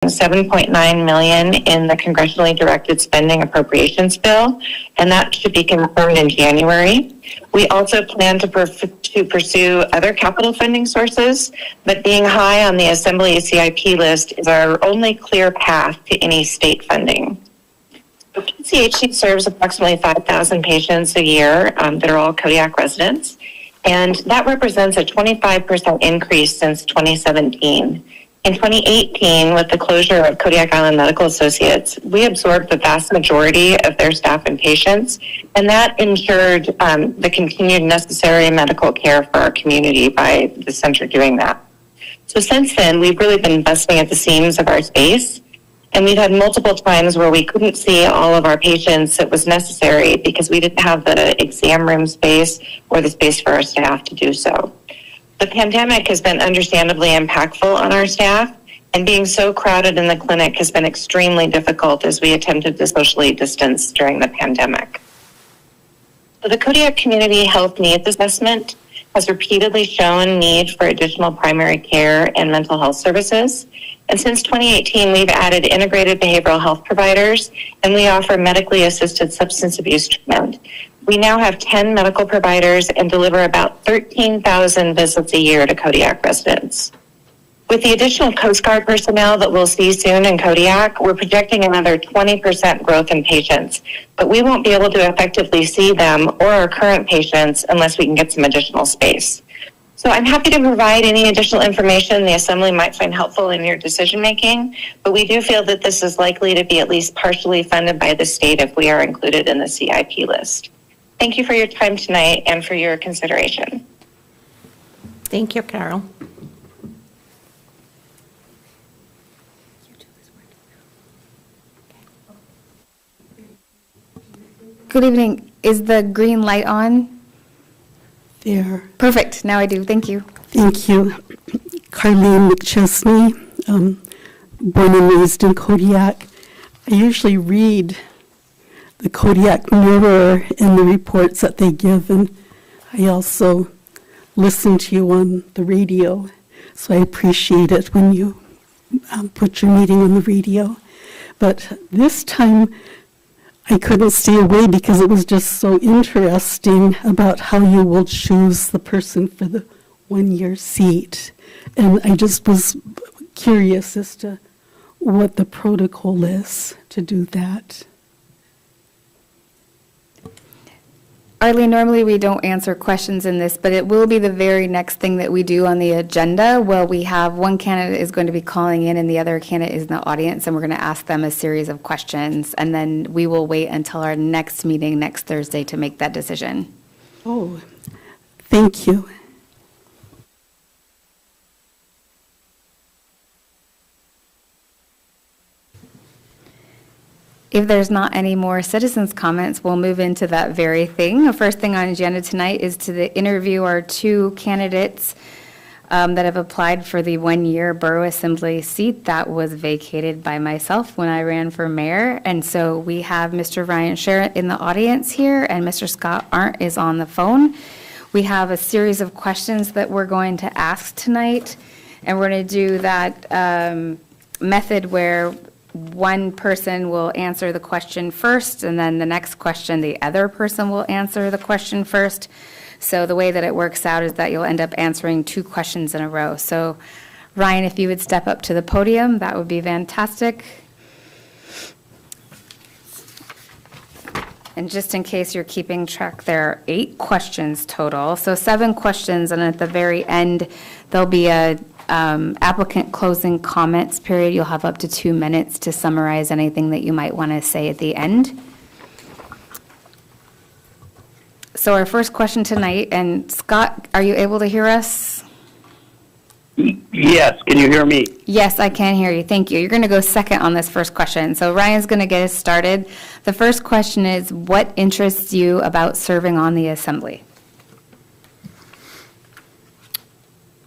$7.9 million in the congressionally directed spending appropriations bill, and that should be confirmed in January. We also plan to pursue other capital funding sources, but being high on the Assembly CIP list is our only clear path to any state funding. So PCHC serves approximately 5,000 patients a year that are all Kodiak residents, and that represents a 25% increase since 2017. In 2018, with the closure of Kodiak Island Medical Associates, we absorbed the vast majority of their staff and patients, and that ensured the continued necessary medical care for our community by the center doing that. So since then, we've really been busting at the seams of our space, and we've had multiple times where we couldn't see all of our patients that was necessary because we didn't have the exam room space or the space for our staff to do so. The pandemic has been understandably impactful on our staff, and being so crowded in the clinic has been extremely difficult as we attempted to socially distance during the pandemic. So the Kodiak Community Health Needs Assessment has repeatedly shown need for additional primary care and mental health services. And since 2018, we've added integrated behavioral health providers, and we offer medically assisted substance abuse treatment. We now have 10 medical providers and deliver about 13,000 visits a year to Kodiak residents. With the additional Coast Guard personnel that we'll see soon in Kodiak, we're projecting another 20% growth in patients, but we won't be able to effectively see them or our current patients unless we can get some additional space. So I'm happy to provide any additional information the Assembly might find helpful in your decision making, but we do feel that this is likely to be at least partially funded by the state if we are included in the CIP list. Thank you for your time tonight and for your consideration. Thank you, Carol. Good evening. Is the green light on? There. Perfect. Now I do. Thank you. Thank you. Carlene McChesney, born and raised in Kodiak. I usually read the Kodiak Mirror and the reports that they give, and I also listen to you on the radio, so I appreciate it when you put your meeting on the radio. But this time, I couldn't stay away because it was just so interesting about how you will choose the person for the one-year seat. And I just was curious as to what the protocol is to do that. Arlene, normally we don't answer questions in this, but it will be the very next thing that we do on the agenda. Well, we have one candidate is going to be calling in and the other candidate is in the audience, and we're going to ask them a series of questions, and then we will wait until our next meeting next Thursday to make that decision. Oh, thank you. If there's not any more citizens' comments, we'll move into that very thing. The first thing on the agenda tonight is to interview our two candidates that have applied for the one-year Borough Assembly seat that was vacated by myself when I ran for mayor. And so we have Mr. Ryan Sherritt in the audience here, and Mr. Scott Arndt is on the phone. We have a series of questions that we're going to ask tonight, and we're going to do that method where one person will answer the question first, and then the next question, the other person will answer the question first. So the way that it works out is that you'll end up answering two questions in a row. So Ryan, if you would step up to the podium, that would be fantastic. And just in case you're keeping track, there are 8 questions total. So 7 questions, and at the very end, there'll be a applicant closing comments period. You'll have up to 2 minutes to summarize anything that you might want to say at the end. So our first question tonight, and Scott, are you able to hear us? Yes, can you hear me? Yes, I can hear you. Thank you. You're going to go second on this first question. So Ryan's going to get us started. The first question is, what interests you about serving on the Assembly?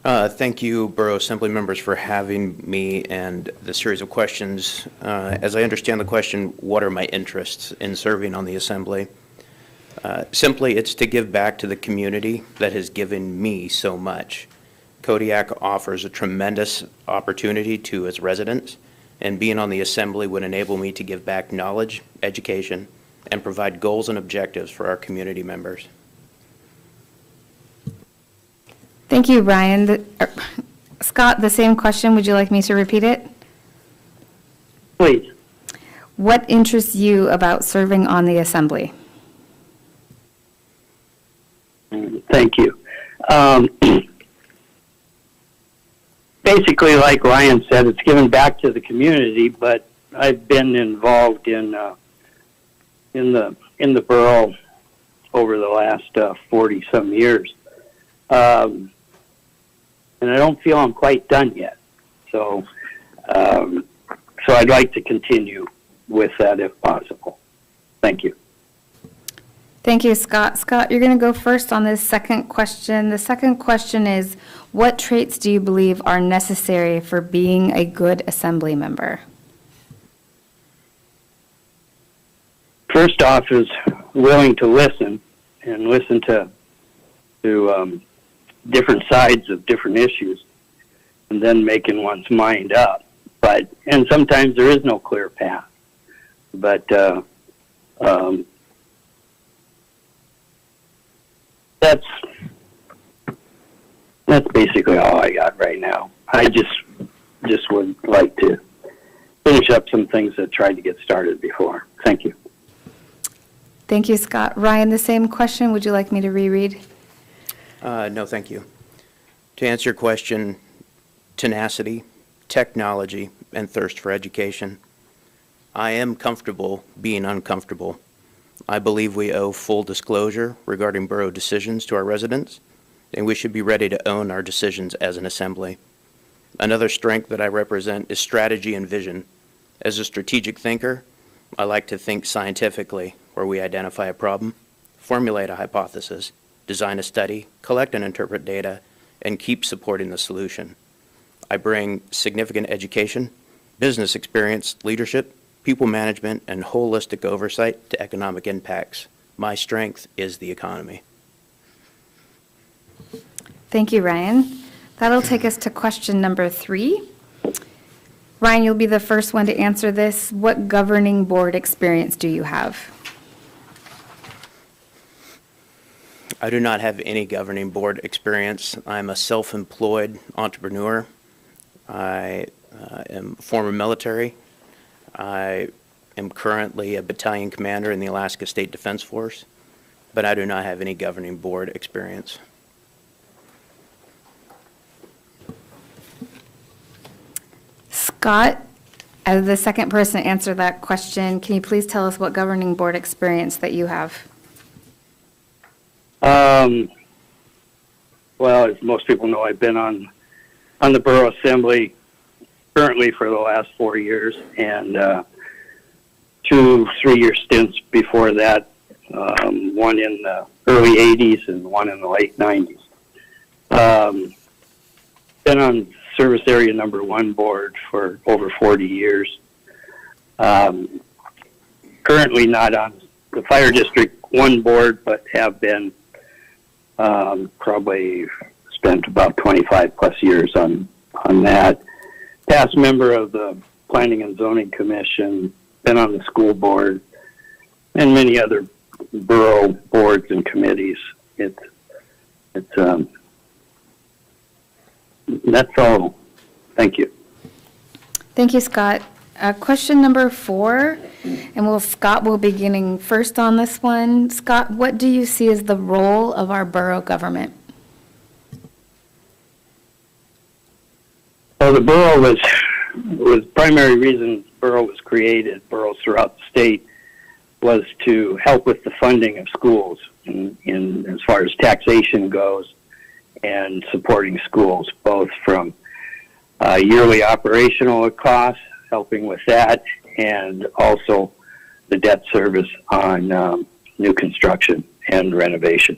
Thank you, Borough Assembly members, for having me and the series of questions. As I understand the question, what are my interests in serving on the Assembly? Simply, it's to give back to the community that has given me so much. Kodiak offers a tremendous opportunity to its residents, and being on the assembly would enable me to give back knowledge, education, and provide goals and objectives for our community members. Thank you, Ryan. Scott, the same question. Would you like me to repeat it? Please. What interests you about serving on the assembly? Thank you. Basically, like Ryan said, it's given back to the community, but I've been involved in the borough over the last 40-some years. And I don't feel I'm quite done yet. So I'd like to continue with that if possible. Thank you. Thank you, Scott. Scott, you're going to go first on this second question. The second question is, what traits do you believe are necessary for being a good assembly member? First off is willing to listen and listen to different sides of different issues, and then making one's mind up. And sometimes there is no clear path. But that's basically all I got right now. I just would like to finish up some things that tried to get started before. Thank you. Thank you, Scott. Ryan, the same question. Would you like me to reread? No, thank you. To answer your question, tenacity, technology, and thirst for education. I am comfortable being uncomfortable. I believe we owe full disclosure regarding borough decisions to our residents, and we should be ready to own our decisions as an assembly. Another strength that I represent is strategy and vision. As a strategic thinker, I like to think scientifically, where we identify a problem, formulate a hypothesis, design a study, collect and interpret data, and keep supporting the solution. I bring significant education, business experience, leadership, people management, and holistic oversight to economic impacts. My strength is the economy. Thank you, Ryan. That'll take us to question number 3. Ryan, you'll be the first one to answer this. What governing board experience do you have? I do not have any governing board experience. I'm a self-employed entrepreneur. I am former military. I am currently a battalion commander in the Alaska State Defense Force, but I do not have any governing board experience. Scott, as the second person to answer that question, can you please tell us what governing board experience that you have? Well, as most people know, I've been on the Borough Assembly currently for the last 4 years, and 2 3-year stints before that, one in the early 80s and one in the late 90s. Been on Service Area Number 1 board for over 40 years. Currently not on the Fire District 1 board, but have been probably spent about 25 plus years on that. Past member of the Planning and Zoning Commission, been on the school board, and many other borough boards and committees. That's all. Thank you. Thank you, Scott. Question number 4, and Scott will be beginning first on this one. Scott, what do you see as the role of our borough government? Well, the borough was primary reason borough was created. Boroughs throughout the state was to help with the funding of schools in as far as taxation goes and supporting schools, both from yearly operational costs, helping with that, and also the debt service on new construction and renovation.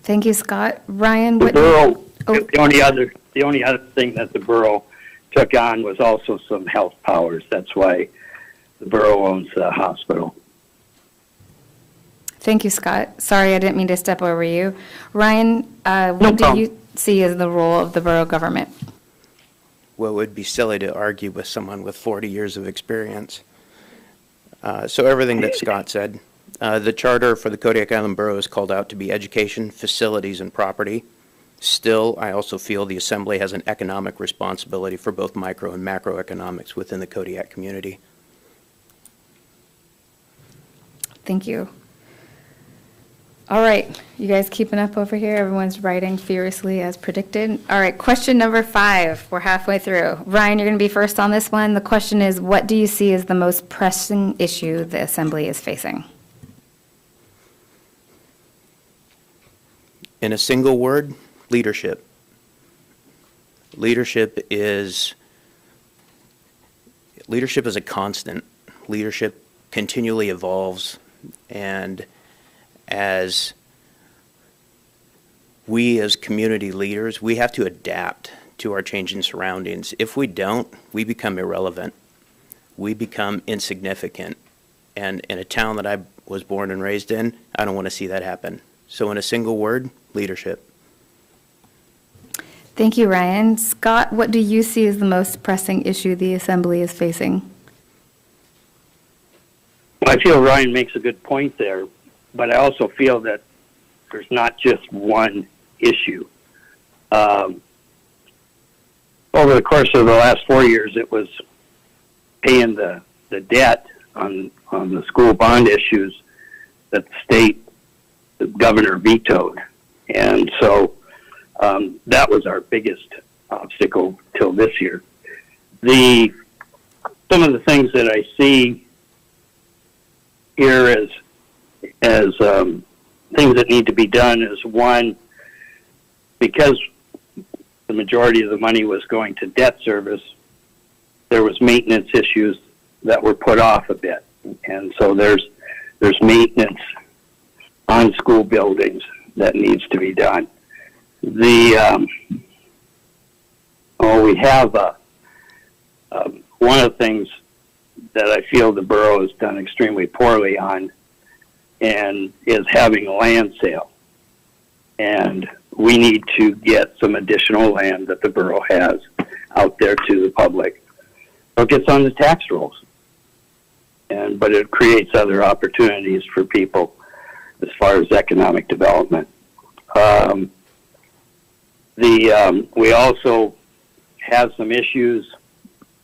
Thank you, Scott. Ryan, The what? borough, Oh. the only other thing that the borough took on was also some health powers. That's why the borough owns the hospital. Thank you, Scott. Sorry, I didn't mean to step over you. Ryan, No what do problem. you see as the role of the borough government? well, it would be silly to argue with someone with 40 years of experience. So everything that Scott said, the charter for the Kodiak Island Borough is called out to be education, facilities, and property. Still, I also feel the Assembly has an economic responsibility for both micro and macroeconomics within the Kodiak community. Thank you. All right, you guys keeping up over here? Everyone's writing furiously as predicted. All right, question number 5. We're halfway through. Ryan, you're going to be first on this one. The question is, what do you see as the most pressing issue the Assembly is facing? In a single word, leadership. Leadership is a constant. Leadership continually evolves, and as we as community leaders, we have to adapt to our changing surroundings. If we don't, we become irrelevant. We become insignificant. And in a town that I was born and raised in, I don't want to see that happen. So in a single word, leadership. Thank you, Ryan. Scott, what do you see as the most pressing issue the Assembly is facing? Well, I feel Ryan makes a good point there, but I also feel that there's not just one issue. Over the course of the last 4 years, it was paying the debt on the school bond issues that the governor vetoed. And so that was our biggest obstacle till this year. Some of the things that I see here as things that need to be done is, one, because the majority of the money was going to debt service, there was maintenance issues that were put off a bit. And so there's maintenance on school buildings that needs to be done. We have one of the things that I feel the borough has done extremely poorly on, and is having a land sale. And we need to get some additional land that the borough has out there to the public. So it gets on the tax rolls, but it creates other opportunities for people as far as economic development. We also have some issues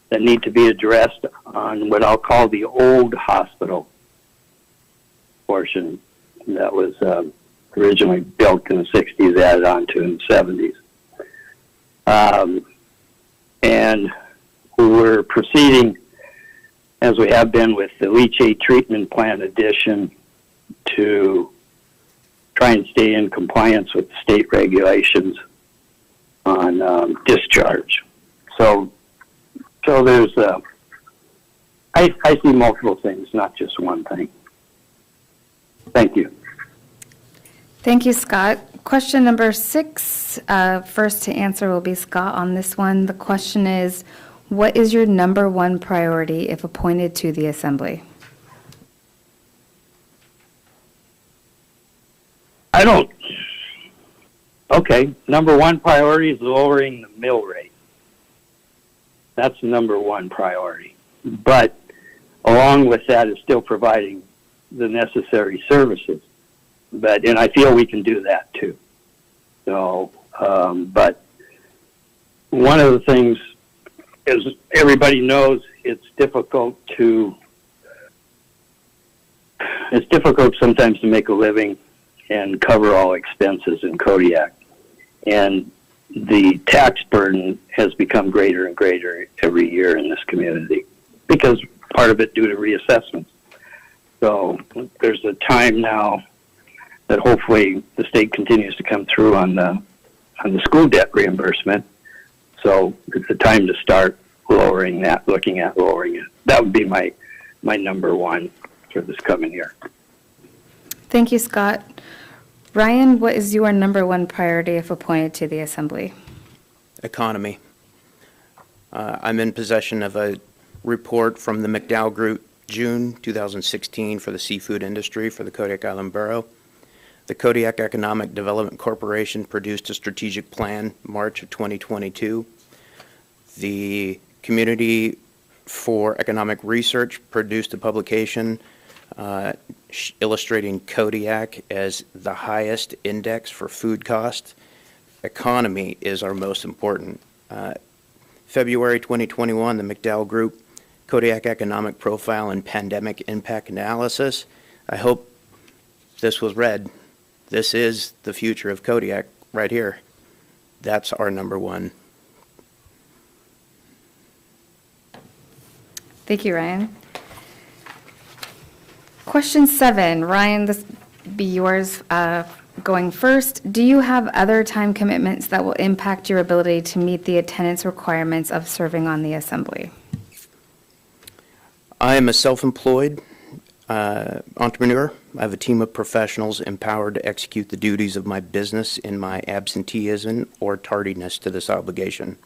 that need to be addressed on what I'll call the old hospital portion that was originally built in the 60s, added on to in the 70s. And we're proceeding, as we have been, with the leachate treatment plant addition to try and stay in compliance with state regulations on discharge. So there's I see multiple things, not just one thing. Thank you. Thank you, Scott. Question number 6, first to answer will be Scott on this one. The question is, what is your number one priority if appointed to the Assembly? Okay, number one priority is lowering the mill rate. That's the number one priority. But along with that is still providing the necessary services. And I feel we can do that too. So, but one of the things is, everybody knows it's difficult sometimes to make a living and cover all expenses in Kodiak. And the tax burden has become greater and greater every year in this community, because part of it due to reassessments. So there's a time now that hopefully the state continues to come through on the school debt reimbursement. So it's a time to start lowering that, looking at lowering it. That would be my number one for this coming year. Thank you, Scott. Ryan, what is your number one priority if appointed to the Assembly? Economy. I'm in possession of a report from the McDowell Group, June 2016, for the seafood industry for the Kodiak Island Borough. The Kodiak Economic Development Corporation produced a strategic plan March of 2022. The Community for Economic Research produced a publication illustrating Kodiak as the highest index for food cost. Economy is our most important. February 2021, the McDowell Group, Kodiak Economic Profile and Pandemic Impact Analysis. I hope this was read. This is the future of Kodiak right here. That's our number one. Thank you, Ryan. Question 7, Ryan, this be yours going first. Do you have other time commitments that will impact your ability to meet the attendance requirements of serving on the assembly? I am a self-employed entrepreneur. I have a team of professionals empowered to execute the duties of my business in my absenteeism or tardiness to this obligation.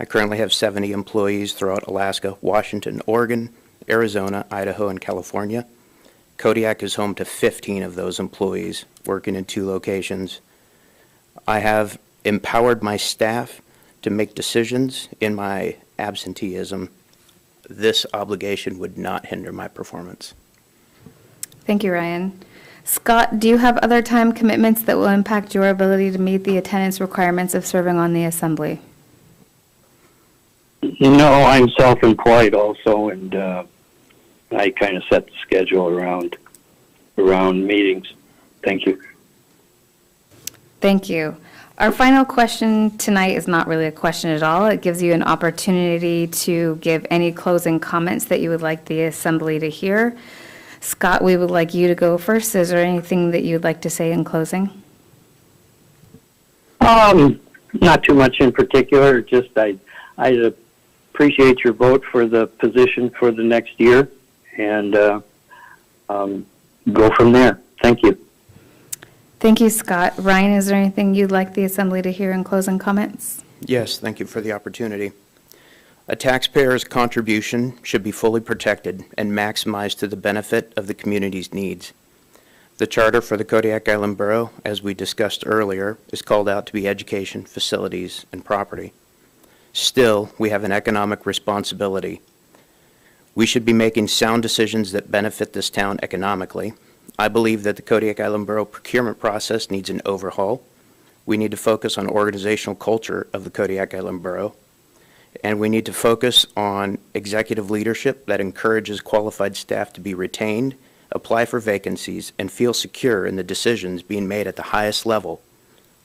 I currently have 70 employees throughout Alaska, Washington, Oregon, Arizona, Idaho, and California. Kodiak is home to 15 of those employees working in 2 locations. I have empowered my staff to make decisions in my absenteeism. This obligation would not hinder my performance. Thank you, Ryan. Scott, do you have other time commitments that will impact your ability to meet the attendance requirements of serving on the assembly? No, I'm self-employed also, and I kind of set the schedule around meetings. Thank you. Thank you. Our final question tonight is not really a question at all. It gives you an opportunity to give any closing comments that you would like the assembly to hear. Scott, we would like you to go first. Is there anything that you'd like to say in closing? Not too much in particular. Just I appreciate your vote for the position for the next year, and go from there. Thank you. Thank you, Scott. Ryan, is there anything you'd like the assembly to hear in closing comments? Yes, thank you for the opportunity. A taxpayer's contribution should be fully protected and maximized to the benefit of the community's needs. The charter for the Kodiak Island Borough, as we discussed earlier, is called out to be education, facilities, and property. Still, we have an economic responsibility. We should be making sound decisions that benefit this town economically. I believe that the Kodiak Island Borough procurement process needs an overhaul. We need to focus on organizational culture of the Kodiak Island Borough. And we need to focus on executive leadership that encourages qualified staff to be retained, apply for vacancies, and feel secure in the decisions being made at the highest level,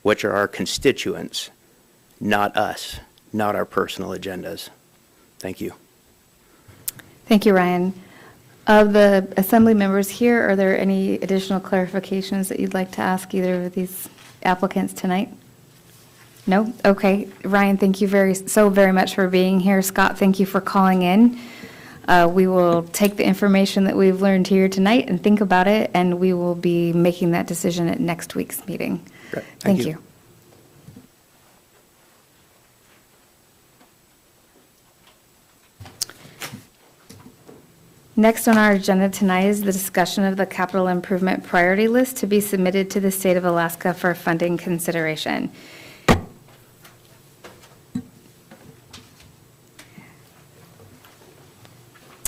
which are our constituents, not us, not our personal agendas. Thank you. Thank you, Ryan. Of the assembly members here, are there any additional clarifications that you'd like to ask either of these applicants tonight? No? Okay. Ryan, thank you so very much for being here. Scott, thank you for calling in. We will take the information that we've learned here tonight and think about it, and we will be making that decision at next week's meeting. Great. Thank you. Next on our agenda tonight is the discussion of the capital improvement priority list to be submitted to the state of Alaska for funding consideration.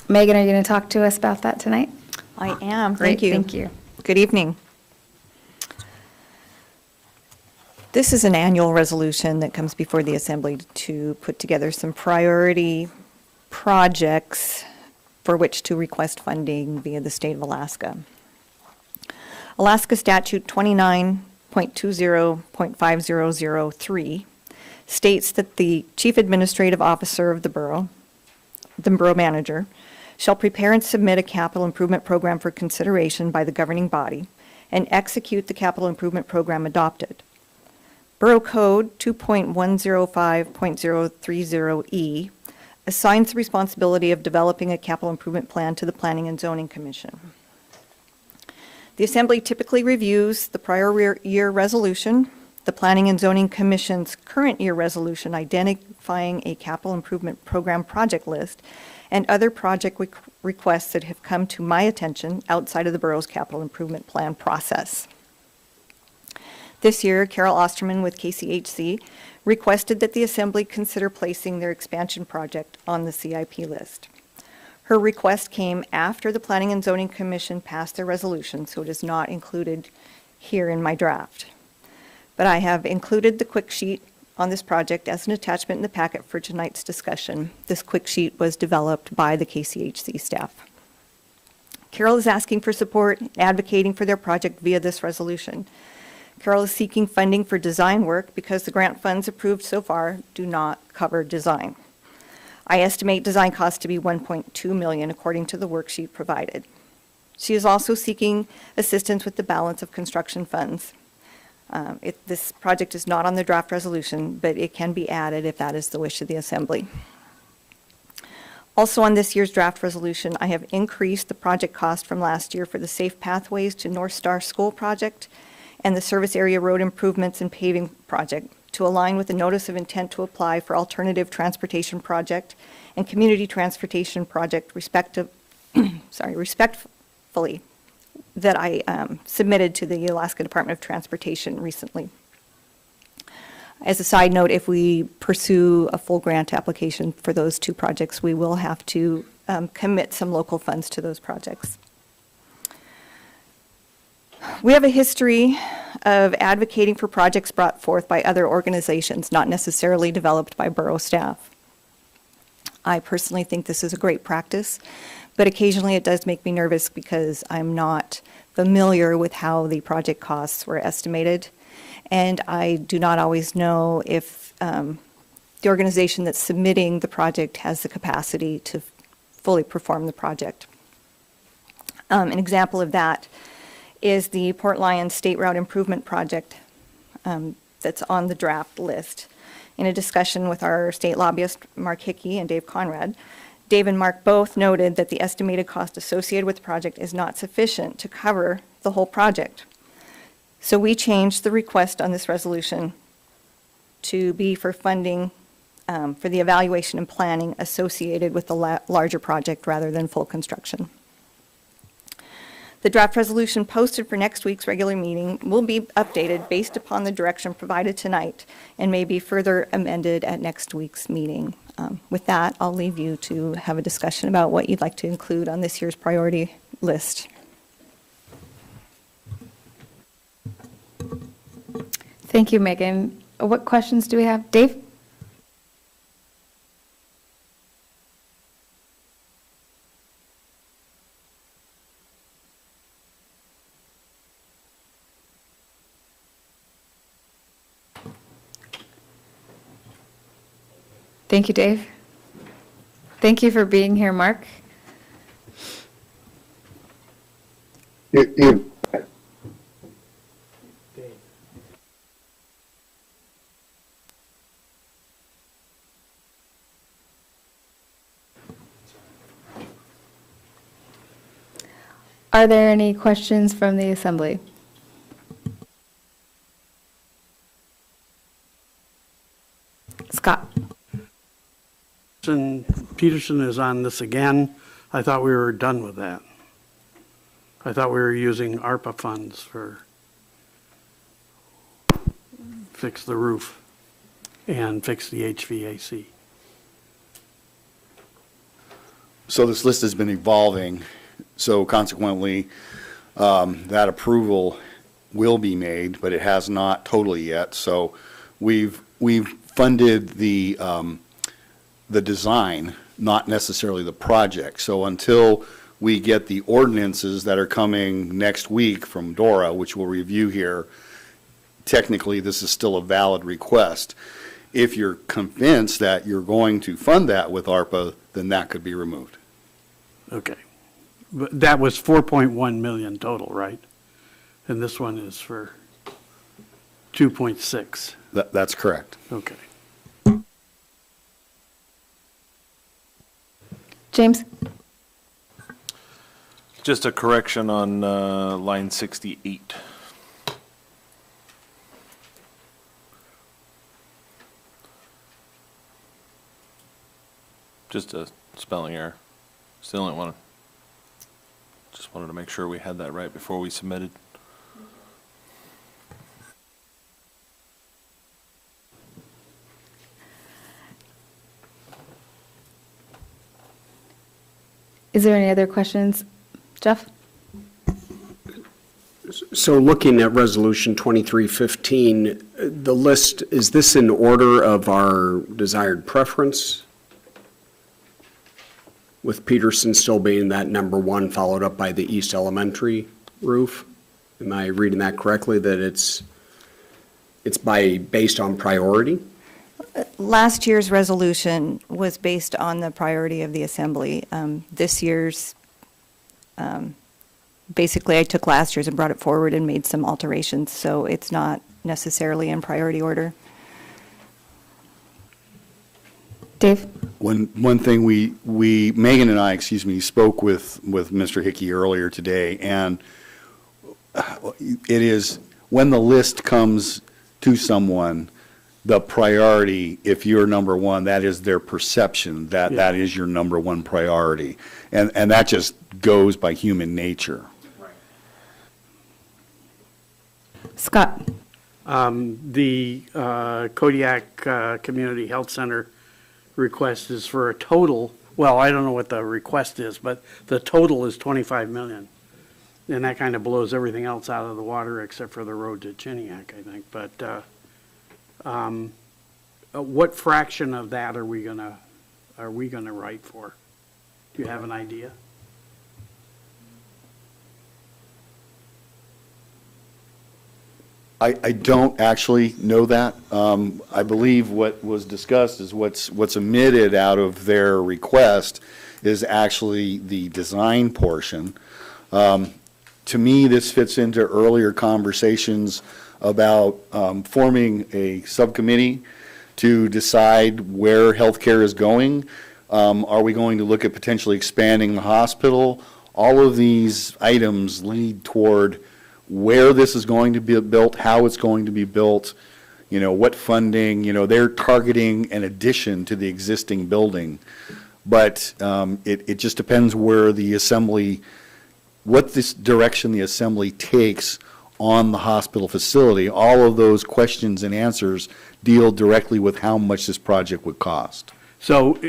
Megan, are you going to talk to us about that tonight? I am. Great, Thank you. thank you. Good evening. This is an annual resolution that comes before the Assembly to put together some priority projects for which to request funding via the state of Alaska. Alaska Statute 29.20.5003 states that the Chief Administrative Officer of the borough manager, shall prepare and submit a capital improvement program for consideration by the governing body and execute the capital improvement program adopted. Borough Code 2.105.030E assigns the responsibility of developing a capital improvement plan to the Planning and Zoning Commission. The Assembly typically reviews the prior year resolution, the Planning and Zoning Commission's current year resolution identifying a capital improvement program project list, and other project requests that have come to my attention outside of the borough's capital improvement plan process. This year, Carol Osterman with KCHC requested that the Assembly consider placing their expansion project on the CIP list. Her request came after the Planning and Zoning Commission passed their resolution, so it is not included here in my draft. But I have included the quick sheet on this project as an attachment in the packet for tonight's discussion. This quick sheet was developed by the KCHC staff. Carroll is asking for support, advocating for their project via this resolution. Carroll is seeking funding for design work because the grant funds approved so far do not cover design. I estimate design costs to be $1.2 million according to the worksheet provided. She is also seeking assistance with the balance of construction funds. This project is not on the draft resolution, but it can be added if that is the wish of the Assembly. Also on this year's draft resolution, I have increased the project cost from last year for the Safe Pathways to North Star School project and the Service Area Road Improvements and Paving project to align with the Notice of Intent to Apply for Alternative Transportation Project and Community Transportation Project respectfully that I submitted to the Alaska Department of Transportation recently. As a side note, if we pursue a full grant application for those two projects, we will have to commit some local funds to those projects. We have a history of advocating for projects brought forth by other organizations, not necessarily developed by borough staff. I personally think this is a great practice, but occasionally it does make me nervous because I'm not familiar with how the project costs were estimated, and I do not always know if the organization that's submitting the project has the capacity to fully perform the project. An example of that is the Port Lions State Route Improvement Project that's on the draft list. In a discussion with our state lobbyist, Mark Hickey and Dave Conrad, Dave and Mark both noted that the estimated cost associated with the project is not sufficient to cover the whole project. So we changed the request on this resolution to be for funding for the evaluation and planning associated with the larger project rather than full construction. The draft resolution posted for next week's regular meeting will be updated based upon the direction provided tonight and may be further amended at next week's meeting. With that, I'll leave you to have a discussion about what you'd like to include on this year's priority list. Thank you, Megan. What questions do we have? Dave? Thank you, Dave. Thank you for being here, Mark. Are there any questions from the Assembly? Scott? Peterson is on this again. I thought we were done with that. I thought we were using ARPA funds for fix the roof and fix the HVAC. So this list has been evolving, so consequently, that approval will be made, but it has not totally yet. So we've funded the design, not necessarily the project. So until we get the ordinances that are coming next week from Dora, which we'll review here, technically this is still a valid request. If you're convinced that you're going to fund that with ARPA, then that could be removed. Okay. But that was 4.1 million total, right? And this one is for 2.6. That's correct. Okay. James? Just a correction on line 68. Just a spelling error. It's the only one. Just wanted to make sure we had that right before we submitted. Is there any other questions? Jeff? So looking at Resolution 2315, the list, is this in order of our desired preference? With Peterson still being that number one, followed up by the East Elementary roof? Am I reading that correctly, that it's based on priority? Last year's resolution was based on the priority of the assembly. This year's, basically, I took last year's and brought it forward and made some alterations, so it's not necessarily in priority order. Dave? One thing Megan and I, spoke with Mr. Hickey earlier today, and it is, when the list comes to someone, the priority, if you're number one, that is their perception, that is your number one priority. And that just goes by human nature. Scott? The Kodiak Community Health Center request is for a total, well, I don't know what the request is, but the total is 25 million. And that kind of blows everything else out of the water except for the road to Kodiak, I think. But what fraction of that are we gonna write for? Do you have an idea? I don't actually know that. I believe what was discussed is what's omitted out of their request is actually the design portion. To me, this fits into earlier conversations about forming a subcommittee to decide where healthcare is going. Are we going to look at potentially expanding the hospital? All of these items lead toward where this is going to be built, how it's going to be built, what funding, they're targeting an addition to the existing building. But it just depends where the assembly, what this direction the assembly takes on the hospital facility. All of those questions and answers deal directly with how much this project would cost. So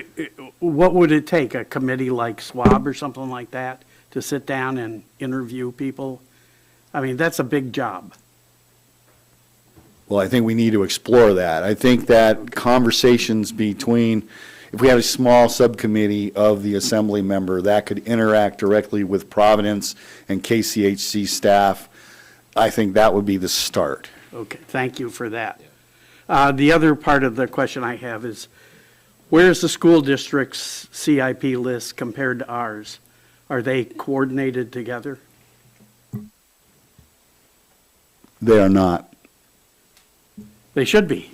what would it take, a committee like SWAB or something like that, to sit down and interview people? I mean, that's a big job. Well, I think we need to explore that. I think that conversations between, if we have a small subcommittee of the assembly member that could interact directly with Providence and KCHC staff, I think that would be the start. Okay, thank you for that. The other part of the question I have is, where's the school district's CIP list compared to ours? Are they coordinated together? They are not. They should be.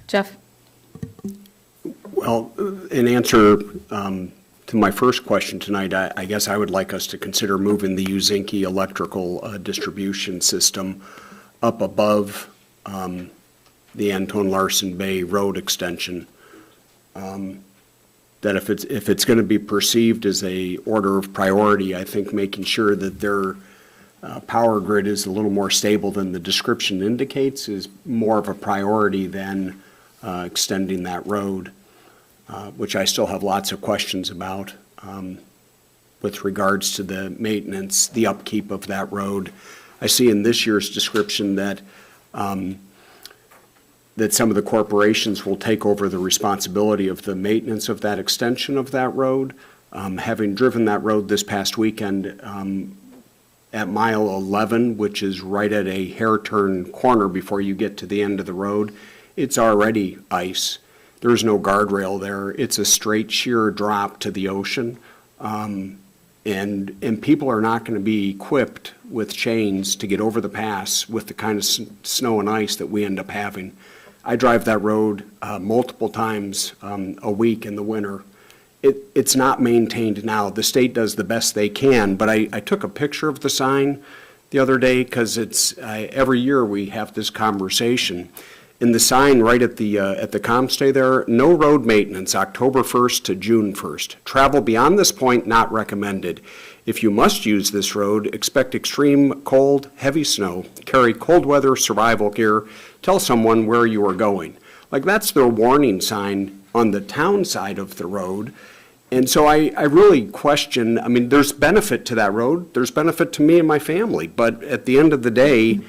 Jeff? Well, in answer to my first question tonight, I guess I would like us to consider moving the Uzinki electrical distribution system up above the Anton Larson Bay Road extension. That if it's going to be perceived as a order of priority, I think making sure that their power grid is a little more stable than the description indicates is more of a priority than extending that road, which I still have lots of questions about with regards to the maintenance, the upkeep of that road. I see in this year's description that that some of the corporations will take over the responsibility of the maintenance of that extension of that road. Having driven that road this past weekend at mile 11, which is right at a hair turn corner before you get to the end of the road, it's already ice. There's no guardrail there. It's a straight sheer drop to the ocean. And people are not going to be equipped with chains to get over the pass with the kind of snow and ice that we end up having. I drive that road multiple times a week in the winter. It's not maintained now. The state does the best they can, but I took a picture of the sign the other day because every year we have this conversation. In the sign right at the ComStay there, no road maintenance, October 1st to June 1st. Travel beyond this point not recommended. If you must use this road, expect extreme cold, heavy snow, carry cold weather survival gear, tell someone where you are going. Like, that's their warning sign on the town side of the road. And so I really question, I mean, there's benefit to that road, there's benefit to me and my family, but at the end of the day,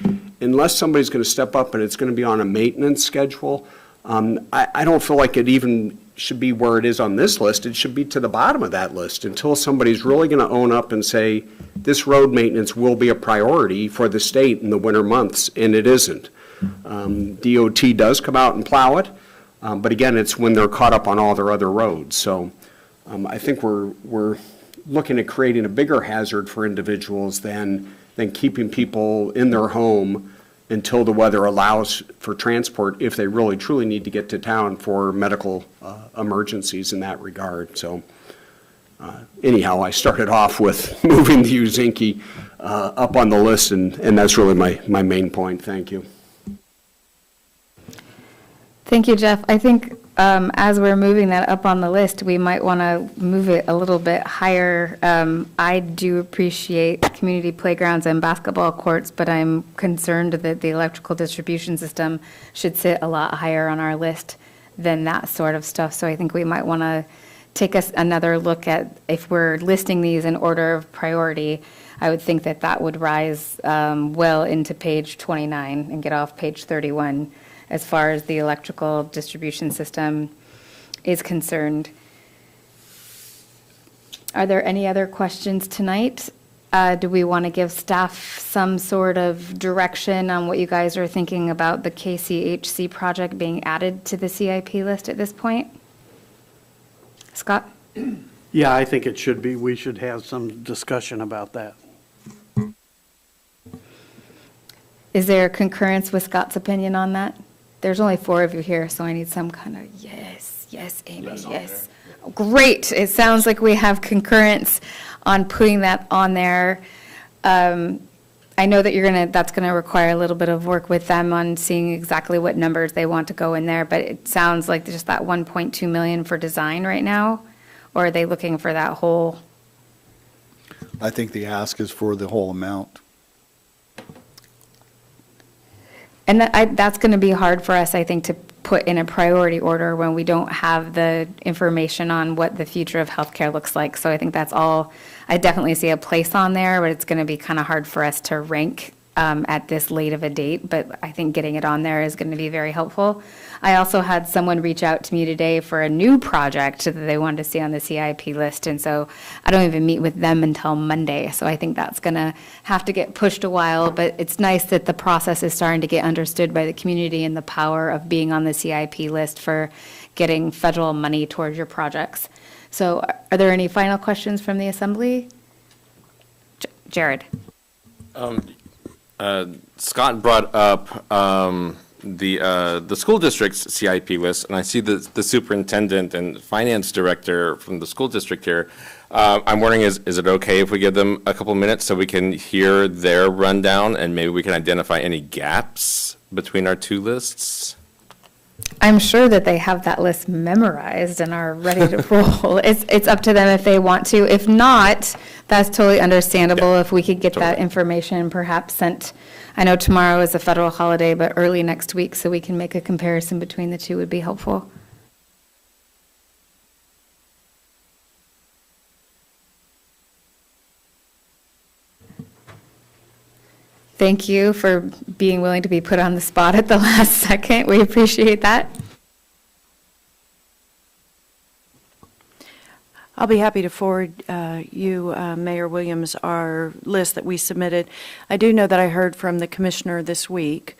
unless somebody's going to step up and it's going to be on a maintenance schedule, I don't feel like it even should be where it is on this list. It should be to the bottom of that list until somebody's really going to own up and say, this road maintenance will be a priority for the state in the winter months, and it isn't. DOT does come out and plow it, but again, it's when they're caught up on all their other roads. So I think we're looking at creating a bigger hazard for individuals than keeping people in their home until the weather allows for transport if they really truly need to get to town for medical emergencies in that regard. So anyhow, I started off with moving the Uzinki up on the list, and that's really my main point. Thank you. Thank you, Jeff. I think as we're moving that up on the list, we might want to move it a little bit higher. I do appreciate community playgrounds and basketball courts, but I'm concerned that the electrical distribution system should sit a lot higher on our list than that sort of stuff. So I think we might want to take us another look at, if we're listing these in order of priority, I would think that that would rise well into page 29 and get off page 31. As far as the electrical distribution system is concerned. Are there any other questions tonight? Do we want to give staff some sort of direction on what you guys are thinking about the KCHC project being added to the CIP list at this point? Scott? Yeah, I think it should be. We should have some discussion about that. Is there concurrence with Scott's opinion on that? There's only 4 of you here, so I need some kind of yes, Amy, yes. Great. It sounds like we have concurrence on putting that on there. I know that that's gonna require a little bit of work with them on seeing exactly what numbers they want to go in there, but it sounds like just that 1.2 million for design right now, or are they looking for that whole? I think the ask is for the whole amount. And that's going to be hard for us, I think, to put in a priority order when we don't have the information on what the future of healthcare looks like. So I think that's all, I definitely see a place on there, but it's going to be kind of hard for us to rank at this late of a date. But I think getting it on there is going to be very helpful. I also had someone reach out to me today for a new project that they wanted to see on the CIP list. And so I don't even meet with them until Monday. So I think that's going to have to get pushed a while. But it's nice that the process is starting to get understood by the community and the power of being on the CIP list for getting federal money towards your projects. So are there any final questions from the Assembly? Jared. Scott brought up the school district's CIP list, and I see the superintendent and finance director from the school district here. I'm wondering, is it okay if we give them a couple minutes so we can hear their rundown and maybe we can identify any gaps between our two lists? I'm sure that they have that list memorized and are ready to roll. It's up to them if they want to. If not, that's totally understandable. If we could get that information perhaps sent, I know tomorrow is a federal holiday, but early next week, so we can make a comparison between the two would be helpful. Thank you for being willing to be put on the spot at the last second. We appreciate that. I'll be happy to forward you, Mayor Williams, our list that we submitted. I do know that I heard from the commissioner this week,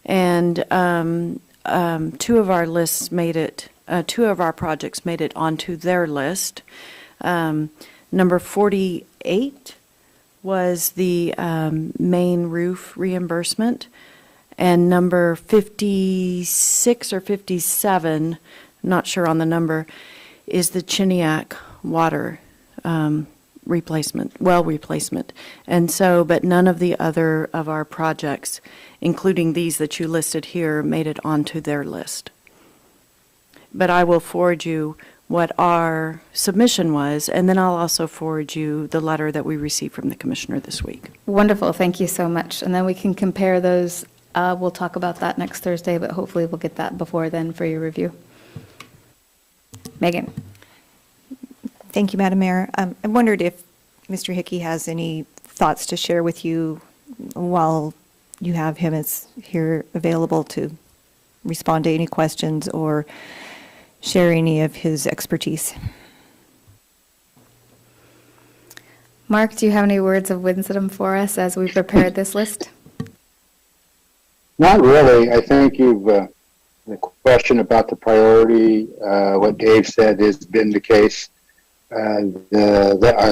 and 2 of our lists made it, 2 of our projects made it onto their list. Number 48 was the main roof reimbursement, and number 56 or 57, not sure on the number, is the Kodiak water replacement, well replacement. And so, but none of the other of our projects, including these that you listed here, made it onto their list. But I will forward you what our submission was, and then I'll also forward you the letter that we received from the commissioner this week. Wonderful, thank you so much. And then we can compare those. We'll talk about that next Thursday, but hopefully we'll get that before then for your review. Megan? Thank you, Madam Mayor. I wondered if Mr. Hickey has any thoughts to share with you while you have him as here available to respond to any questions or share any of his expertise. Mark, do you have any words of wisdom for us as we prepared this list? Not really. I think the question about the priority, what Dave said has been the case. Our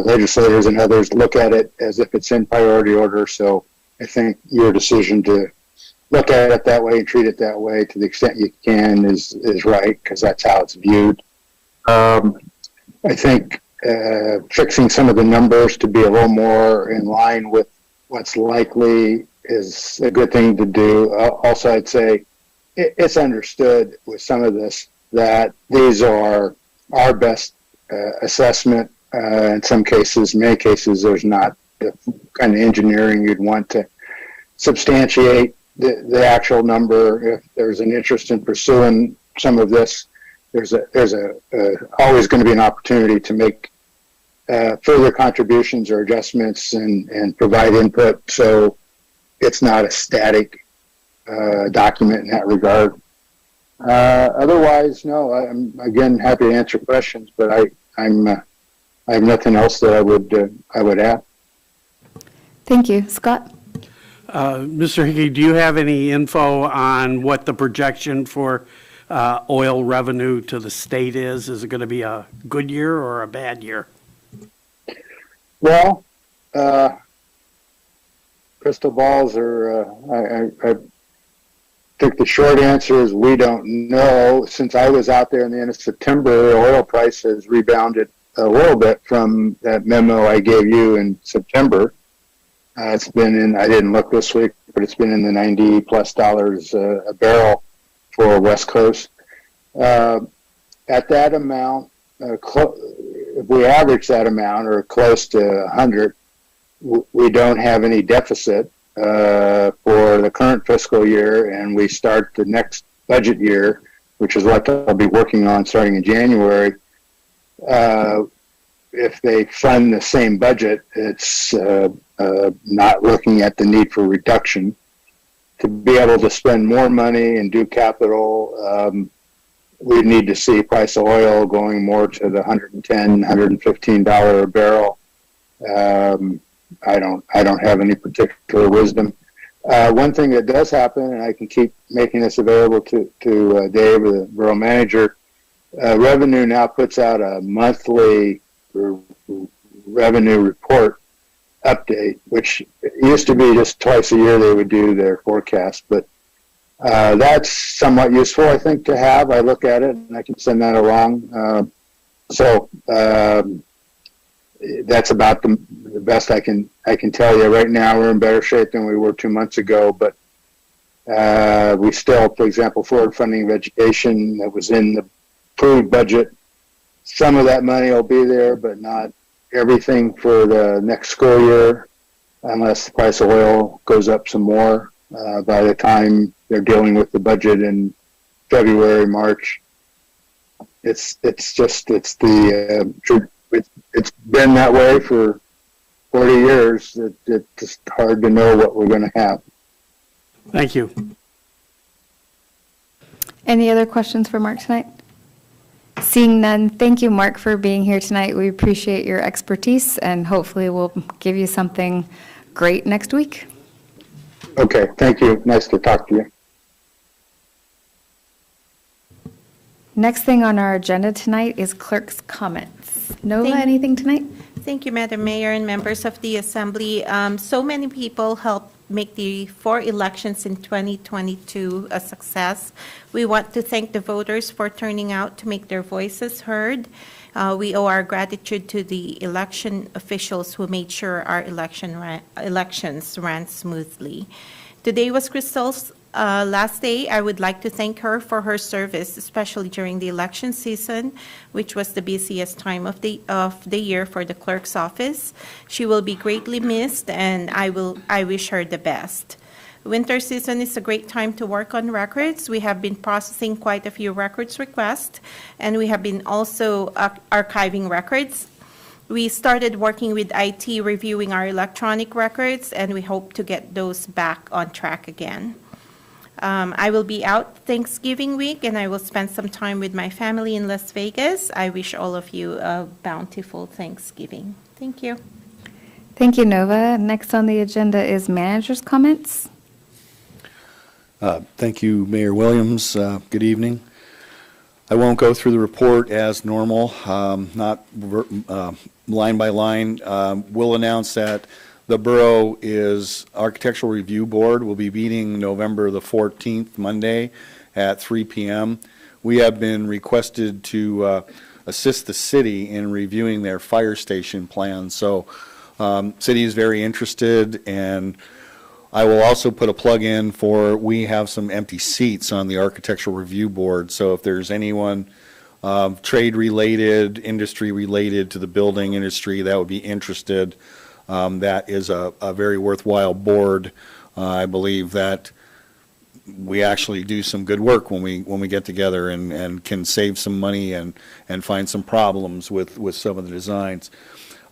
legislators and others look at it as if it's in priority order. So I think your decision to look at it that way and treat it that way to the extent you can is right, because that's how it's viewed. I think fixing some of the numbers to be a little more in line with what's likely is a good thing to do. Also, I'd say it's understood with some of this that these are our best assessment. In some cases, many cases, there's not the kind of engineering you'd want to substantiate the actual number. If there's an interest in pursuing some of this, there's always going to be an opportunity to make further contributions or adjustments and provide input. So it's not a static document in that regard. Otherwise, no. I'm again happy to answer questions, but I have nothing else that I would add. Thank you. Scott? Mr. Hickey, do you have any info on what the projection for oil revenue to the state is? Is it going to be a good year or a bad year? Well, crystal balls are, I think the short answer is we don't know. Since I was out there in the end of September, oil price has rebounded a little bit from that memo I gave you in September. It's been in, I didn't look this week, but it's been in the $90+ a barrel for West Coast. At that amount, if we average that amount or close to 100, we don't have any deficit for the current fiscal year, and we start the next budget year, which is what I'll be working on starting in January. If they fund the same budget, it's not looking at the need for reduction. To be able to spend more money and do capital, we need to see price of oil going more to the $110, $115 a barrel. I don't have any particular wisdom. One thing that does happen, and I can keep making this available to Dave, the borough manager, Revenue now puts out a monthly revenue report update, which used to be just twice a year they would do their forecast, but that's somewhat useful, I think, to have. I look at it and I can send that along. So that's about the best I can tell you. Right now we're in better shape than we were 2 months ago, but we still, for example, forward funding of education that was in the approved budget, some of that money will be there, but not everything for the next school year, unless the price of oil goes up some more by the time they're dealing with the budget in February, March. It's been that way for 40 years. It's just hard to know what we're going to have. Thank you. Any other questions for Mark tonight? Seeing none, thank you, Mark, for being here tonight. We appreciate your expertise, and hopefully we'll give you something great next week. Okay, thank you. Nice to talk to you. Next thing on our agenda tonight is clerk's comments. Nola, anything tonight? Thank you, Madam Mayor and members of the Assembly. So many people helped make the 4 elections in 2022 a success. We want to thank the voters for turning out to make their voices heard. We owe our gratitude to the election officials who made sure our elections ran smoothly. Today was Crystal's last day, I would like to thank her for her service, especially during the election season, which was the busiest time of the year for the clerk's office. She will be greatly missed, and I wish her the best. Winter season is a great time to work on records. We have been processing quite a few records requests, and we have been also archiving records. We started working with IT, reviewing our electronic records, and we hope to get those back on track again. I will be out Thanksgiving week, and I will spend some time with my family in Las Vegas. I wish all of you a bountiful Thanksgiving. Thank you. Thank you, Nova. Next on the agenda is manager's comments. Thank you, Mayor Williams. Good evening. I won't go through the report as normal, not line by line. We'll announce that the Borough Architectural Review Board will be meeting November the 14th, Monday, at 3 p.m. We have been requested to assist the city in reviewing their fire station plans. So city is very interested, and I will also put a plug in for, we have some empty seats on the Architectural Review Board. So if there's anyone trade-related, industry-related to the building industry that would be interested, that is a very worthwhile board. I believe that we actually do some good work when we get together and can save some money and find some problems with some of the designs.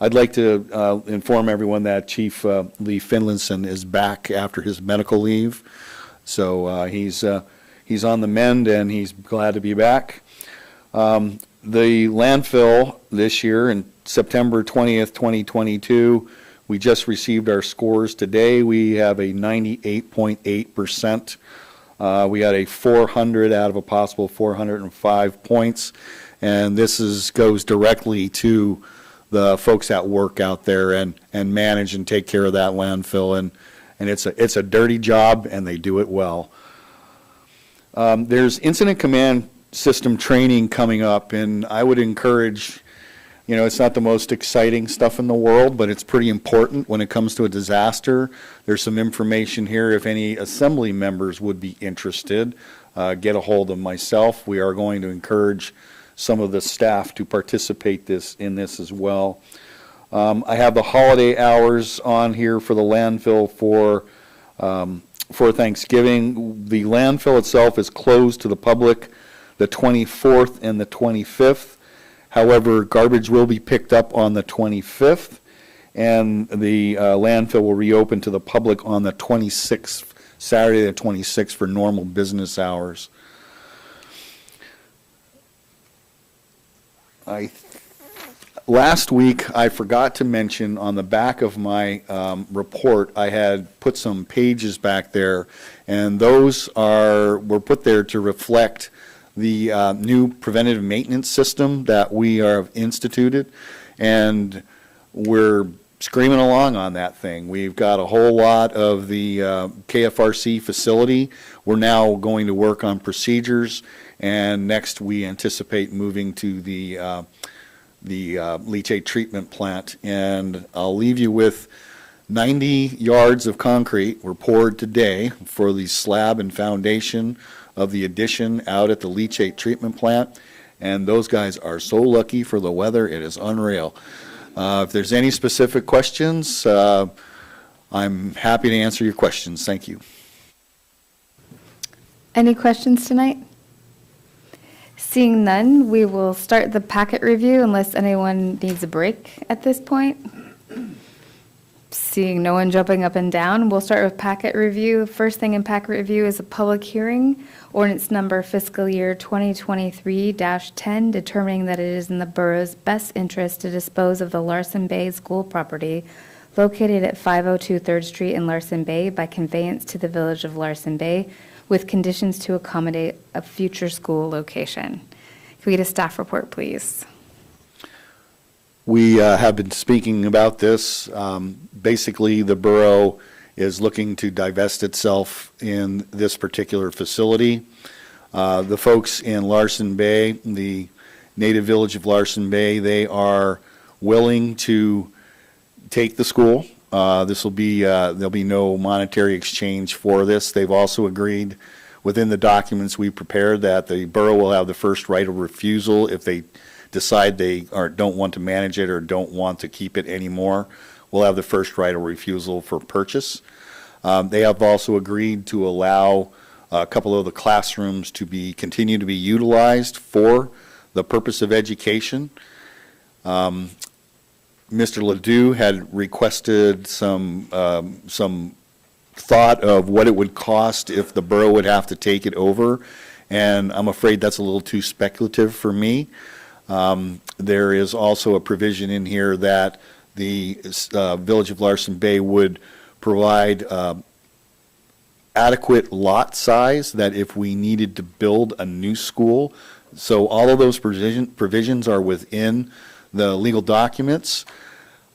I'd like to inform everyone that Chief Lee Finlinson is back after his medical leave. So he's on the mend, and he's glad to be back. The landfill this year, in September 20th, 2022, we just received our scores today. We have a 98.8%. We had a 400 out of a possible 405 points, and this goes directly to the folks that work out there and manage and take care of that landfill, and it's a dirty job, and they do it well. There's incident command system training coming up, and I would encourage, it's not the most exciting stuff in the world, but it's pretty important when it comes to a disaster. There's some information here if any assembly members would be interested. Get a hold of myself. We are going to encourage some of the staff to participate in this as well. I have the holiday hours on here for the landfill for Thanksgiving. The landfill itself is closed to the public the 24th and the 25th. However, garbage will be picked up on the 25th, and the landfill will reopen to the public on the 26th, Saturday the 26th, for normal business hours. Last week, I forgot to mention on the back of my report, I had put some pages back there, and those were put there to reflect the new preventative maintenance system that we have instituted, and we're screaming along on that thing. We've got a whole lot of the KFRC facility. We're now going to work on procedures, and next we anticipate moving to the leachate treatment plant. And I'll leave you with 90 yards of concrete were poured today for the slab and foundation of the addition out at the leachate treatment plant. And those guys are so lucky for the weather, it is unreal. If there's any specific questions, I'm happy to answer your questions. Thank you. Any questions tonight? Seeing none, we will start the packet review unless anyone needs a break at this point. Seeing no one jumping up and down, we'll start with packet review. First thing in packet review is a public hearing, ordinance number fiscal year 2023-10, determining that it is in the borough's best interest to dispose of the Larson Bay school property located at 502 3rd Street in Larson Bay by conveyance to the village of Larson Bay, with conditions to accommodate a future school location. Can we get a staff report, please? We have been speaking about this. Basically, the borough is looking to divest itself in this particular facility. The folks in Larson Bay, the native village of Larson Bay, they are willing to take the school This will be, there'll be no monetary exchange for this. They've also agreed within the documents we prepared that the borough will have the first right of refusal if they decide they don't want to manage it or don't want to keep it anymore. We'll have the first right of refusal for purchase. They have also agreed to allow a couple of the classrooms to continue to be utilized for the purpose of education. Mr. Ledoux had requested some thought of what it would cost if the borough would have to take it over, and I'm afraid that's a little too speculative for me. There is also a provision in here that the Village of Larson Bay would provide adequate lot size that if we needed to build a new school. So all of those provisions are within the legal documents.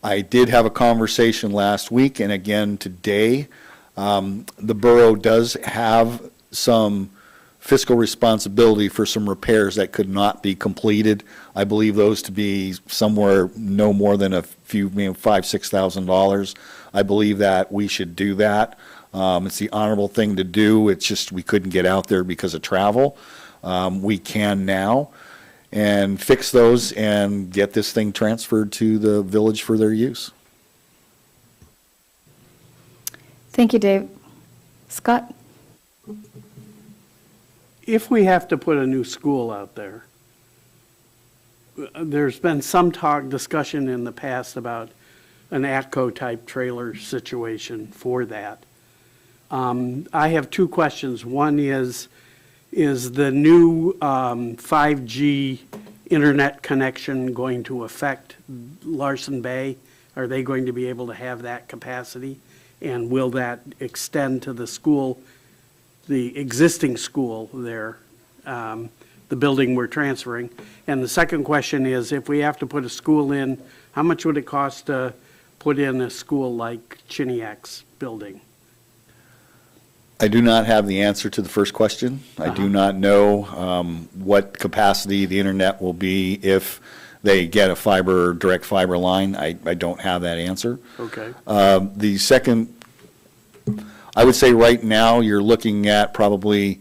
I did have a conversation last week and again today. The borough does have some fiscal responsibility for some repairs that could not be completed. I believe those to be somewhere no more than a few, $5,000, $6,000. I believe that we should do that. It's the honorable thing to do. It's just we couldn't get out there because of travel. We can now and fix those and get this thing transferred to the village for their use. Thank you, Dave. Scott? If we have to put a new school out there, there's been some discussion in the past about an ATCO-type trailer situation for that. I have two questions. One is the new 5G internet connection going to affect Larson Bay? Are they going to be able to have that capacity? And will that extend to the school, the existing school there, the building we're transferring? And the second question is, if we have to put a school in, how much would it cost to put in a school like Chiniak's building? I do not have the answer to the first question. I do not know what capacity the internet will be if they get a direct fiber line. I don't have that answer. Okay. The second, I would say right now you're looking at probably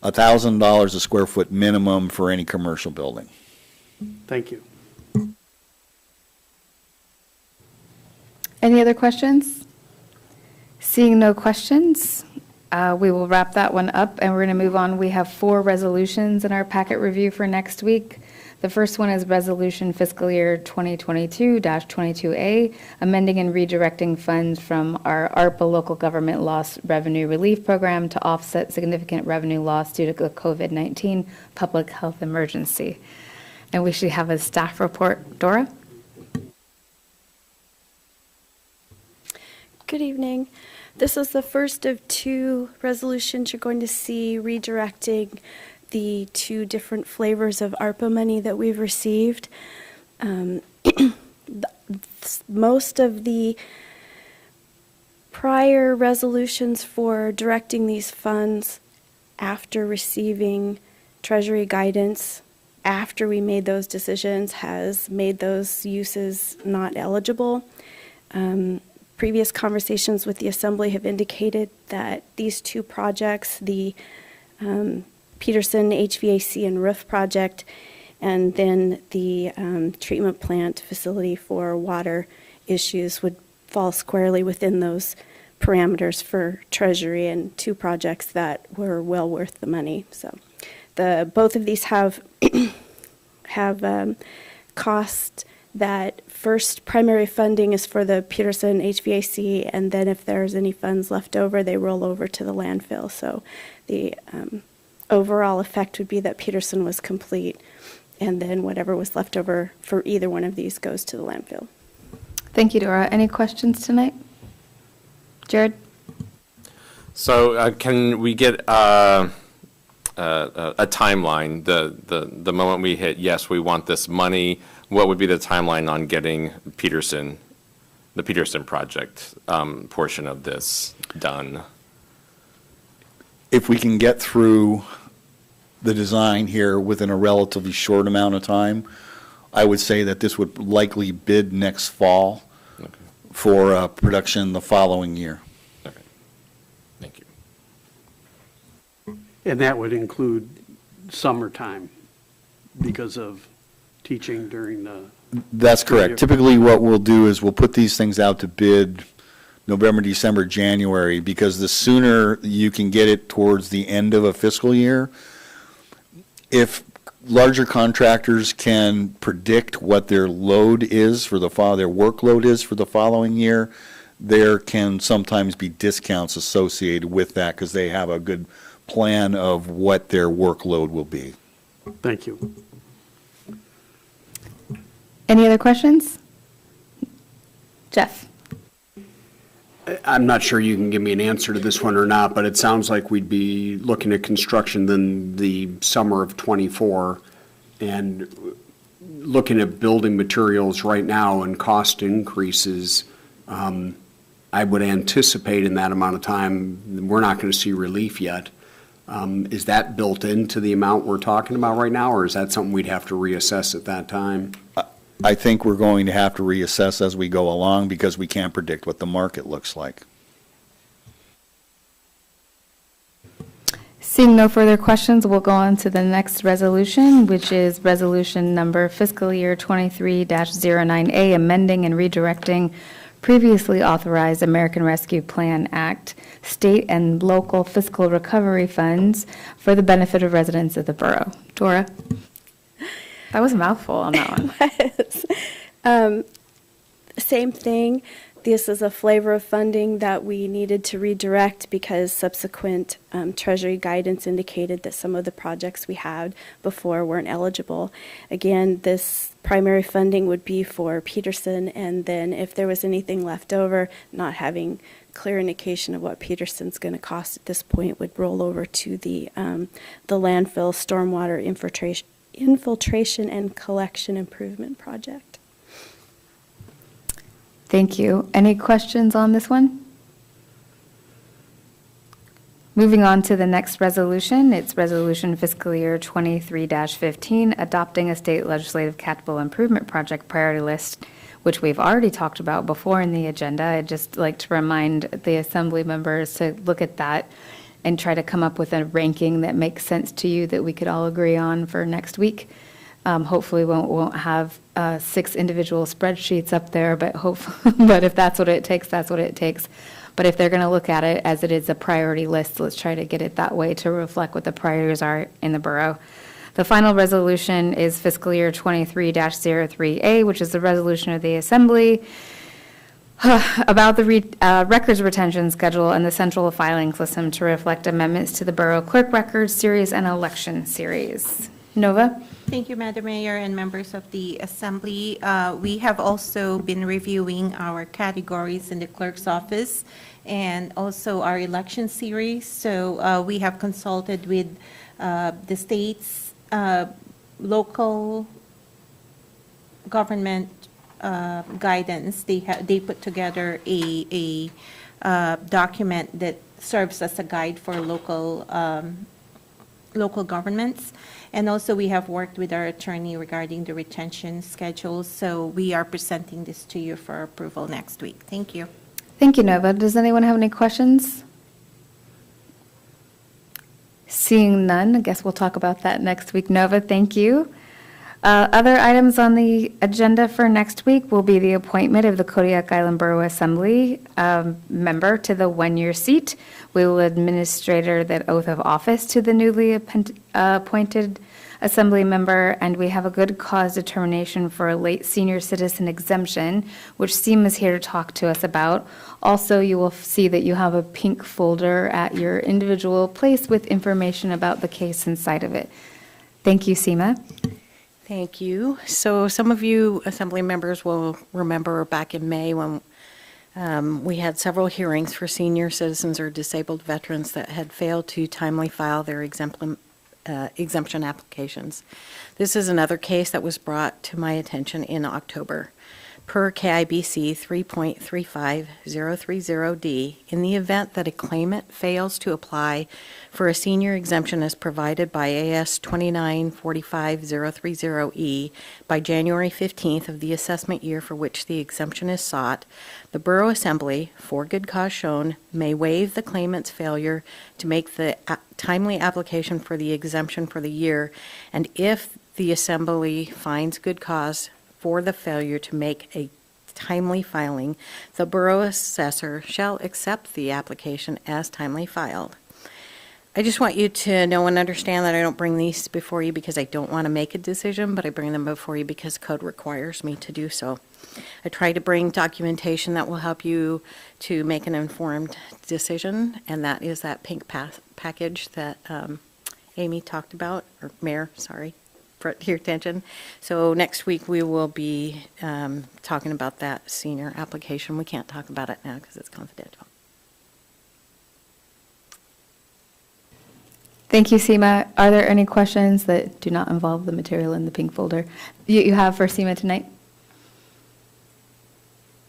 $1,000 a square foot minimum for any commercial building. Thank you. Any other questions? Seeing no questions, we will wrap that one up, and we're going to move on. We have 4 resolutions in our packet review for next week. The first one is Resolution Fiscal Year 2022-22A, amending and redirecting funds from our ARPA Local Government Loss Revenue Relief Program to offset significant revenue loss due to the COVID-19 public health emergency. And we should have a staff report. Dora? Good evening. This is the first of 2 resolutions you're going to see redirecting the 2 different flavors of ARPA money that we've received. Most of the prior resolutions for directing these funds after receiving Treasury guidance, after we made those decisions, has made those uses not eligible. Previous conversations with the Assembly have indicated that these 2 projects, the Peterson HVAC and roof project, and then the treatment plant facility for water issues, would fall squarely within those parameters for Treasury, and 2 projects that were well worth the money. So both of these have cost. That first primary funding is for the Peterson HVAC, and then if there's any funds left over, they roll over to the landfill. So the overall effect would be that Peterson was complete, and then whatever was left over for either one of these goes to the landfill. Thank you, Dora. Any questions tonight? Jared? So can we get a timeline? The moment we hit, yes, we want this money, what would be the timeline on getting the Peterson project portion of this done? If we can get through the design here within a relatively short amount of time, I would say that this would likely bid next fall for production the following year. Okay. Thank you. And that would include summertime because of teaching during the, That's correct. Typically, what we'll do is we'll put these things out to bid November, December, January, because the sooner you can get it towards the end of a fiscal year, if larger contractors can predict what their load is for their workload is for the following year, there can sometimes be discounts associated with that because they have a good plan of what their workload will be. thank you. Any other questions? Jeff? I'm not sure you can give me an answer to this one or not, but it sounds like we'd be looking at construction in the summer of '24 and looking at building materials right now and cost increases. I would anticipate in that amount of time, we're not going to see relief yet. Is that built into the amount we're talking about right now, or is that something we'd have to reassess at that time? I think we're going to have to reassess as we go along because we can't predict what the market looks like. Seeing no further questions, we'll go on to the next resolution, which is resolution number fiscal year 23-09A, amending and redirecting previously authorized American Rescue Plan Act state and local fiscal recovery funds for the benefit of residents of the borough. Dora? That was a mouthful on that one. Same thing. This is a flavor of funding that we needed to redirect because subsequent Treasury guidance indicated that some of the projects we had before weren't eligible. Again, this primary funding would be for Peterson, and then if there was anything left over, not having clear indication of what Peterson's going to cost at this point, would roll over to the landfill stormwater infiltration and collection improvement project. Thank you. Any questions on this one? Moving on to the next resolution, it's resolution fiscal year 23-15, adopting a state legislative capital improvement project priority list, which we've already talked about before in the agenda. I'd just like to remind the assembly members to look at that and try to come up with a ranking that makes sense to you that we could all agree on for next week. Hopefully we won't have 6 individual spreadsheets up there, but but if that's what it takes, that's what it takes. But if they're going to look at it as it is a priority list, let's try to get it that way to reflect what the priorities are in the borough. The final resolution is fiscal year 23-03A, which is the resolution of the Assembly about the records retention schedule and the central filing system to reflect amendments to the Borough Clerk Records Series and Election Series. Nova? Thank you, Madam Mayor and members of the Assembly. We have also been reviewing our categories in the clerk's office and also our election series. So we have consulted with the state's local government guidance. They put together a document that serves as a guide for local governments. And also we have worked with our attorney regarding the retention schedules. So we are presenting this to you for approval next week. Thank you. Thank you, Nova. Does anyone have any questions? Seeing none, I guess we'll talk about that next week. Nova, thank you. Other items on the agenda for next week will be the appointment of the Kodiak Island Borough Assembly member to the one-year seat. We will administer that oath of office to the newly appointed Assembly member, and we have a good cause determination for a late senior citizen exemption, which Seema is here to talk to us about. Also, you will see that you have a pink folder at your individual place with information about the case inside of it. Thank you, Seema. Thank you. So some of you Assembly members will remember back in May when we had several hearings for senior citizens or disabled veterans that had failed to timely file their exemption applications. This is another case that was brought to my attention in October. per KIBC 3.35030D, in the event that a claimant fails to apply for a senior exemption as provided by AS 2945030E by January 15th of the assessment year for which the exemption is sought, the Borough Assembly, for good cause shown, may waive the claimant's failure to make the timely application for the exemption for the year, and if the Assembly finds good cause for the failure to make a timely filing, the Borough Assessor shall accept the application as timely filed. I just want you to know and understand that I don't bring these before you because I don't want to make a decision, but I bring them before you because code requires me to do so. I try to bring documentation that will help you to make an informed decision, and that is that pink package that Amy talked about, or Mayor, sorry, for your attention. So next week we will be talking about that senior application. We can't talk about it now because it's confidential. Thank you, Seema. Are there any questions that do not involve the material in the pink folder you have for Seema tonight?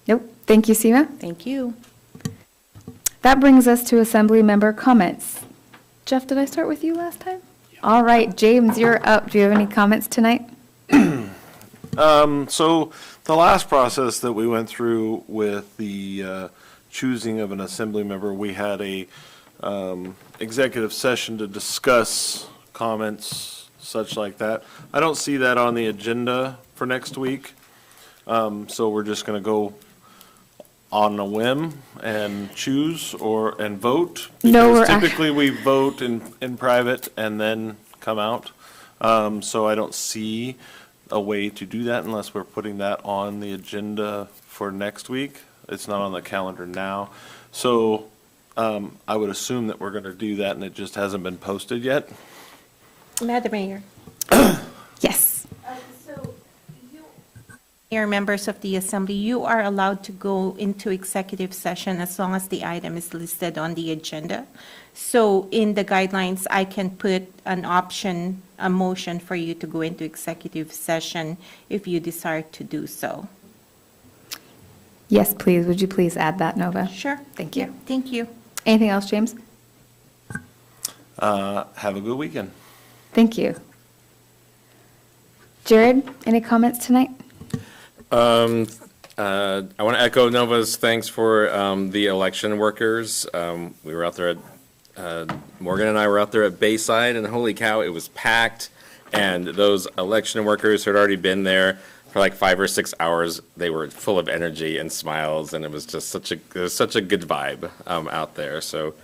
Nope. Thank you, Seema. Thank you. That brings us to Assembly member comments. Jeff, did I start with you last time? All right, James, you're up. Do you have any comments tonight? So the last process that we went through with the choosing of an assembly member, we had a executive session to discuss comments such like that. I don't see that on the agenda for next week. So we're just going to go on a whim and choose and vote. No, Because typically we vote in private and then come out. So I don't see a way to do that unless we're putting that on the agenda for next week. It's not on the calendar now. So I would assume that we're going to do that, and it just hasn't been posted yet. Madam Mayor. Yes. Mayor, members of the Assembly, you are allowed to go into executive session as long as the item is listed on the agenda. So in the guidelines, I can put an option, a motion for you to go into executive session if you desire to do so. Yes, please. Would you please add that, Nova? Sure. Thank you. Yeah, thank you. Anything else, James? Have a good weekend. Thank you. Jared, any comments tonight? I want to echo Nova's thanks for the election workers. We were out there at, Morgan and I were out there at Bayside, and holy cow, it was packed. And those election workers who had already been there for like 5 or 6 hours, they were full of energy and smiles, and it was just such a good vibe out there. So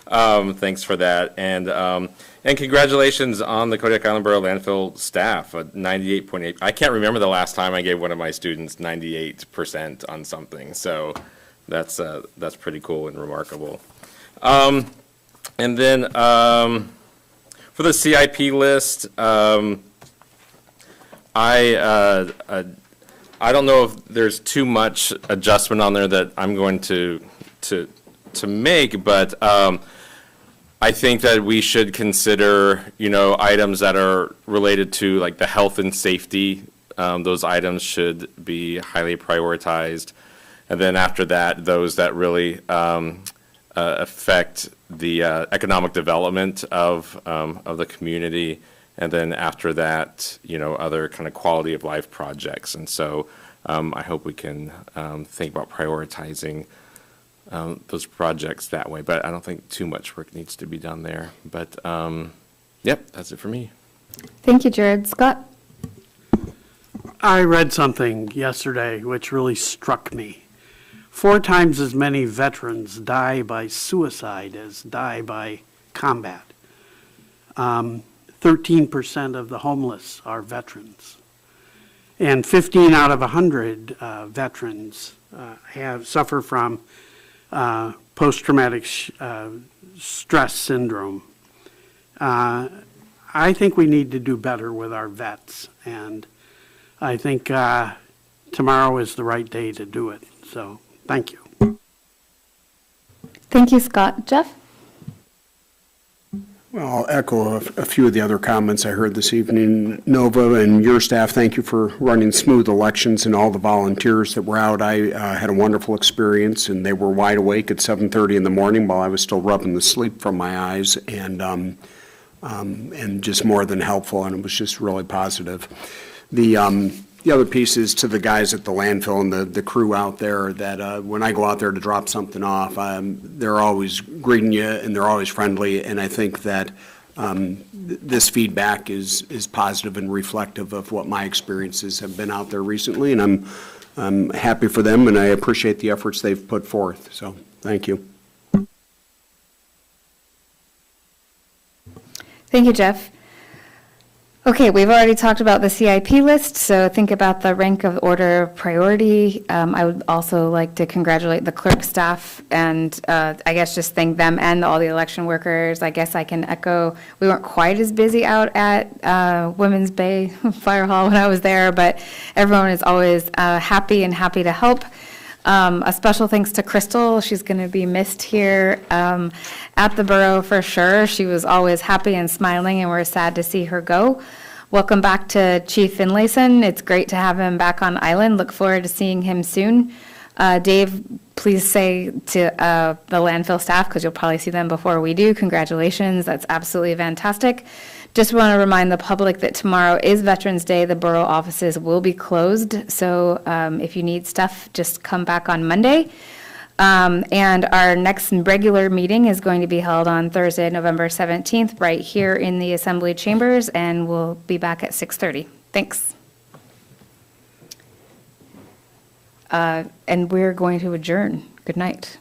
thanks for that. And congratulations on the Kodiak Island Borough landfill staff, 98.8. I can't remember the last time I gave one of my students 98% on something. So that's pretty cool and remarkable. And then for the CIP list, I don't know if there's too much adjustment on there that I'm going to make, but I think that we should consider, items that are related to like the health and safety. Those items should be highly prioritized. And then after that, those that really affect the economic development of the community. And then after that, other kind of quality of life projects. And so I hope we can think about prioritizing those projects that way, but I don't think too much work needs to be done there. But, yep, that's it for me. Thank you, Jared. Scott? I read something yesterday which really struck me. 4 times as many veterans die by suicide as die by combat. 13% of the homeless are veterans. And 15 out of 100 veterans suffer from post-traumatic stress syndrome. I think we need to do better with our vets, and I think tomorrow is the right day to do it. So, thank you. Thank you, Scott. Jeff? Well, I'll echo a few of the other comments I heard this evening. Nova and your staff, thank you for running smooth elections and all the volunteers that were out. I had a wonderful experience, and they were wide awake at 7:30 in the morning while I was still rubbing the sleep from my eyes, and just more than helpful, and it was just really positive. The other piece is to the guys at the landfill and the crew out there that when I go out there to drop something off, they're always greeting you and they're always friendly. And I think that this feedback is positive and reflective of what my experiences have been out there recently. And I'm happy for them and I appreciate the efforts they've put forth. So thank you. Thank you, Jeff. Okay, we've already talked about the CIP list, so think about the rank of order of priority. I would also like to congratulate the clerk staff and I guess just thank them and all the election workers. I guess I can echo, we weren't quite as busy out at Women's Bay Fire Hall when I was there, but everyone is always happy to help. A special thanks to Crystal. She's going to be missed here at the Borough for sure. She was always happy and smiling, and we're sad to see her go. Welcome back to Chief Finlayson. It's great to have him back on island. Look forward to seeing him soon. Dave, please say to the landfill staff, because you'll probably see them before we do, congratulations. That's absolutely fantastic. Just want to remind the public that tomorrow is Veterans Day. The borough offices will be closed, so if you need stuff, just come back on Monday. And our next regular meeting is going to be held on Thursday, November 17th, right here in the Assembly Chambers, and we'll be back at 6:30. Thanks. And we're going to adjourn. Good night.